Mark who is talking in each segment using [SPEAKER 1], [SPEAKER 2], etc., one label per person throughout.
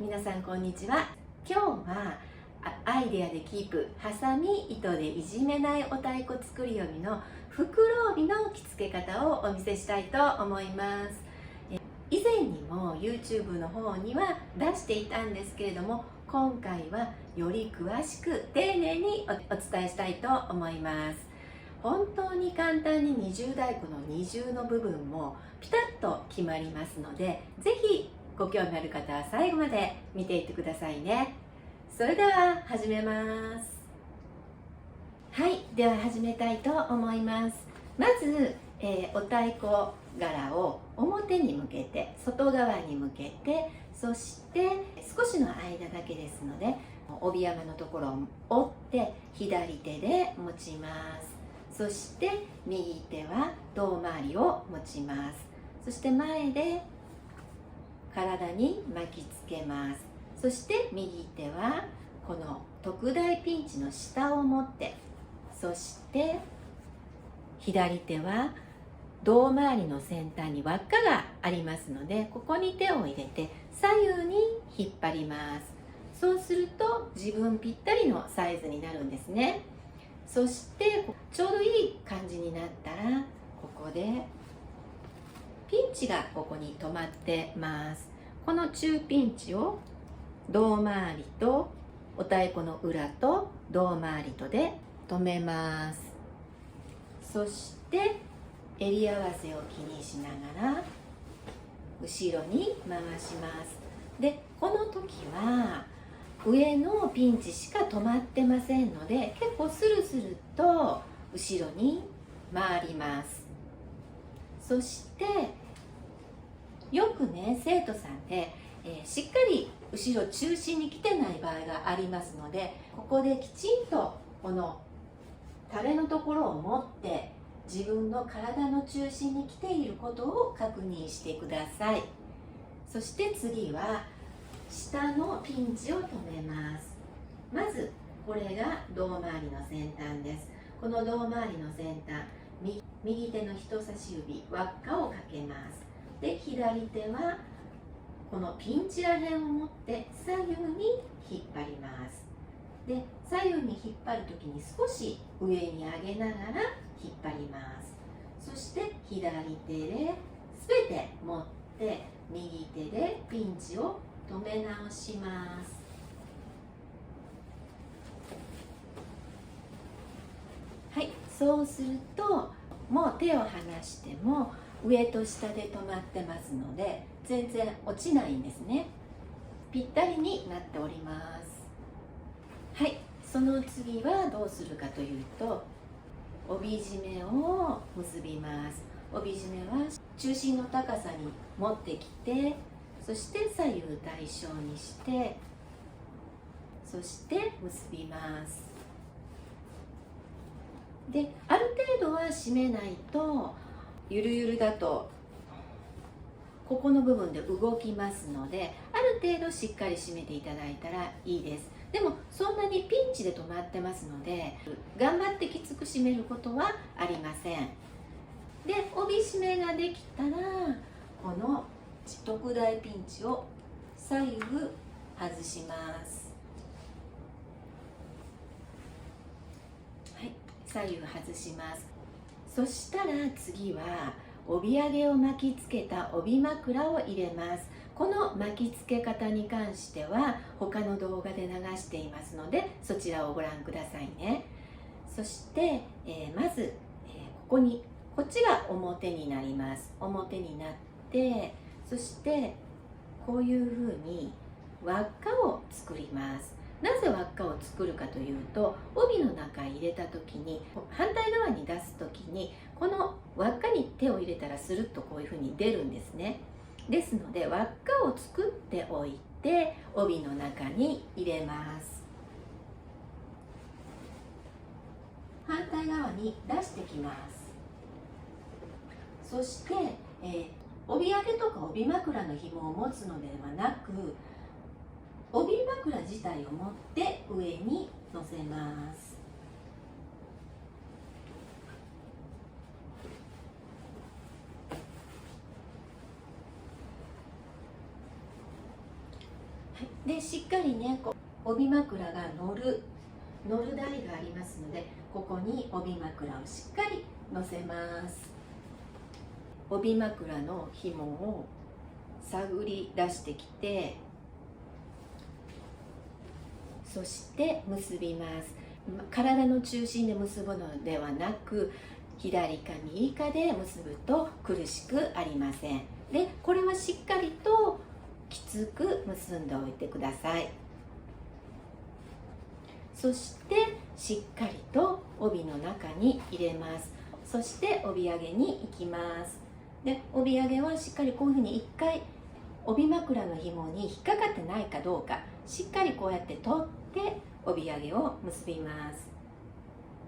[SPEAKER 1] 皆さんこんにちは。今日はアイデアでキープハサミ糸でいじめないお太鼓作り帯の袋帯の着付け方をお見せしたいと思います。以前にも YouTube の方には出していたんですけれども、今回はより詳しく丁寧にお伝えしたいと思います。本当に簡単に二重太鼓の二重の部分もピタッと決まりますので、ぜひご興味ある方は最後まで見ていってくださいね。それでは始めます。はい、では始めたいと思います。まず、お太鼓柄を表に向けて、外側に向けて、そして少しの間だけですので帯山のところを折って左手で持ちます。そして右手は胴回りを持ちます。そして前で体に巻きつけます。そして右手はこの特大ピンチの下を持って、そして左手は胴回りの先端に輪っかがありますので、ここに手を入れて左右に引っ張ります。そうすると自分ぴったりのサイズになるんですね。そしてちょうどいい感じになったら、ここでピンチがここに止まってます。この中ピンチを胴回りとお太鼓の裏と胴回りとで止めます。そして襟合わせを気にしながら後ろに回します。で、この時は上のピンチしか止まってませんので、結構スルスルと後ろに回ります。そしてよくね、生徒さんで、しっかり後ろ中心に来てない場合がありますので、ここできちんとこのタレのところを持って自分の体の中心に来ていることを確認してください。そして次は下のピンチを止めます。まずこれが胴回りの先端です。この胴回りの先端、右手の人差し指輪っかをかけます。で、左手はこのピンチら辺を持って左右に引っ張ります。で、左右に引っ張るときに少し上に上げながら引っ張ります。そして左手で全て持って右手でピンチを止め直します。はい、そうするともう手を離しても上と下で止まってますので全然落ちないんですね。ぴったりになっております。はい、その次はどうするかというと、帯締めを結びます。帯締めは中心の高さに持ってきて、そして左右対称にして、そして結びます。で、ある程度は締めないとゆるゆるだとここの部分で動きますので、ある程度しっかり締めていただいたらいいです。でもそんなにピンチで止まってますので、頑張ってきつく締めることはありません。で、帯締めができたらこの特大ピンチを左右外します。はい、左右外します。そしたら次は帯揚げを巻きつけた帯枕を入れます。この巻きつけ方に関しては他の動画で流していますので、そちらをご覧くださいね。そして、まず、こっちが表になります。表になって、そしてこういうふうに輪っかを作ります。なぜ輪っかを作るかというと、帯の中に入れた時に反対側に出す時にこの輪っかに手を入れたらスルッとこういうふうに出るんですね。ですので輪っかを作っておいて帯の中に入れます。反対側に出してきます。そして、帯揚げとか帯枕の紐を持つのではなく、帯枕自体を持って上に乗せます。はい、でしっかりね帯枕が乗る台がありますので、ここに帯枕をしっかり乗せます。帯枕の紐を探り出してきて、そして結びます。体の中心で結ぶのではなく、左か右かで結ぶと苦しくありません。でこれはしっかりときつく結んでおいてください。そしてしっかりと帯の中に入れます。そして帯揚げに行きます。で帯揚げはしっかりこういうふうに一回帯枕の紐に引っかかってないかどうかしっかりこうやって取って帯揚げを結びます。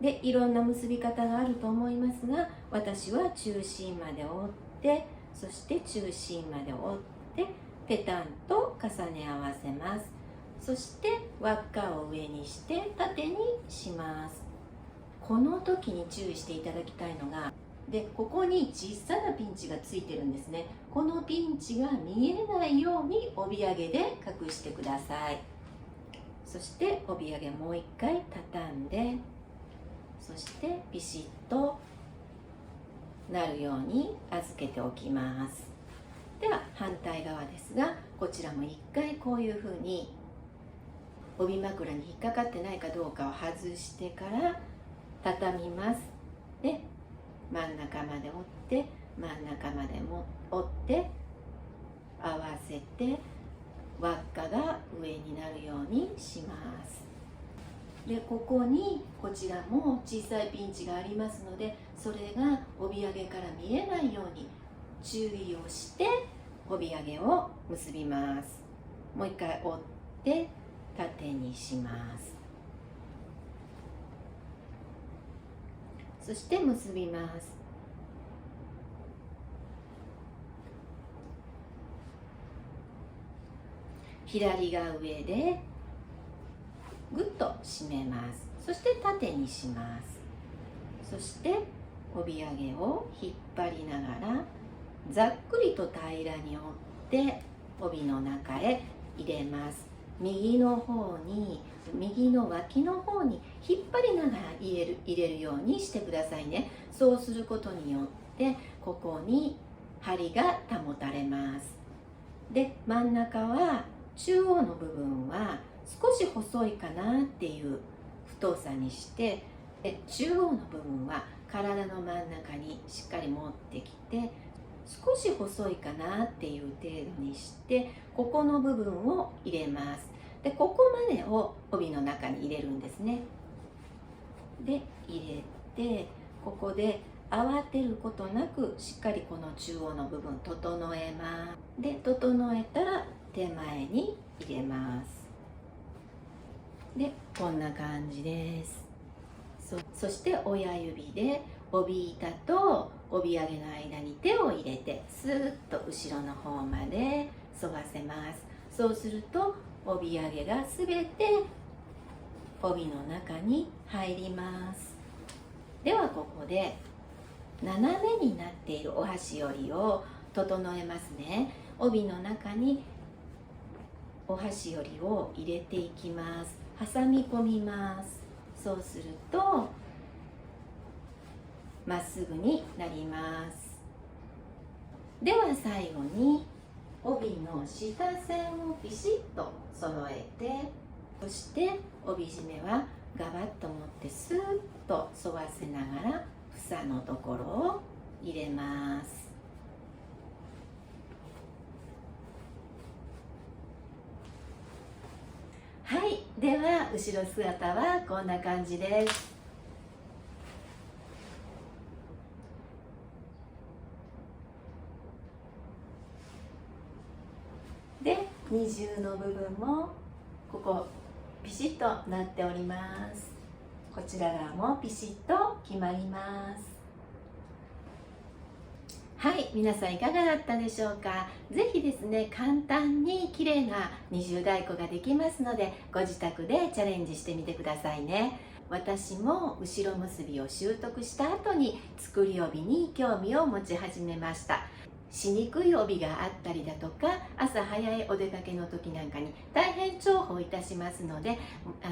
[SPEAKER 1] でいろんな結び方があると思いますが、私は中心まで折って、そして中心まで折ってペタンと重ね合わせます。そして輪っかを上にして縦にします。この時に注意していただきたいのが、でここに小さなピンチがついてるんですね。このピンチが見えないように帯揚げで隠してください。そして帯揚げもう一回畳んで、そしてピシッとなるように預けておきます。では反対側ですが、こちらも一回こういうふうに帯枕に引っかかってないかどうかを外してから畳みます。で真ん中まで折って真ん中までも折って合わせて輪っかが上になるようにします。でここにこちらも小さいピンチがありますので、それが帯揚げから見えないように注意をして帯揚げを結びます。もう一回折って縦にします。そして結びます。左が上でぐっと締めます。そして縦にします。そして帯揚げを引っ張りながらざっくりと平らに折って帯の中へ入れます。右の方に、右の脇の方に引っ張りながら入れるようにしてくださいね。そうすることによってここに張りが保たれます。で真ん中は中央の部分は少し細いかなっていう太さにして、で中央の部分は体の真ん中にしっかり持ってきて、少し細いかなっていう程度にして、ここの部分を入れます。でここまでを帯の中に入れるんですね。で入れて、ここで慌てることなくしっかりこの中央の部分整えます。で整えたら手前に入れます。でこんな感じです。そして親指で帯板と帯揚げの間に手を入れてスーッと後ろの方まで沿わせます。そうすると帯揚げがすべて帯の中に入ります。ではここで斜めになっているお箸折りを整えますね。帯の中にお箸折りを入れていきます。挟み込みます。そうするとまっすぐになります。では最後に帯の下線をピシッと揃えて、そして帯締めはガバッと持ってスーッと沿わせながら房のところを入れます。はい、では後ろ姿はこんな感じです。で二重の部分もここピシッとなっております。こちら側もピシッと決まります。はい、皆さんいかがだったでしょうか。ぜひですね、簡単に綺麗な二重太鼓ができますので、ご自宅でチャレンジしてみてくださいね。私も後ろ結びを習得した後に作り帯に興味を持ち始めました。しにくい帯があったりだとか、朝早いお出かけの時なんかに大変重宝いたしますので、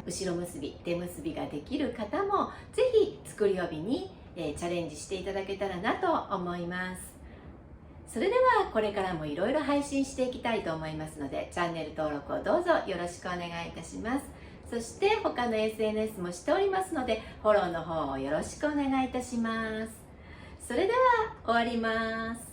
[SPEAKER 1] 後ろ結び手結びができる方もぜひ作り帯にチャレンジしていただけたらなと思います。それではこれからもいろいろ配信していきたいと思いますので、チャンネル登録をどうぞよろしくお願いいたします。そして他の SNS もしておりますので、フォローの方をよろしくお願いいたします。それでは終わります。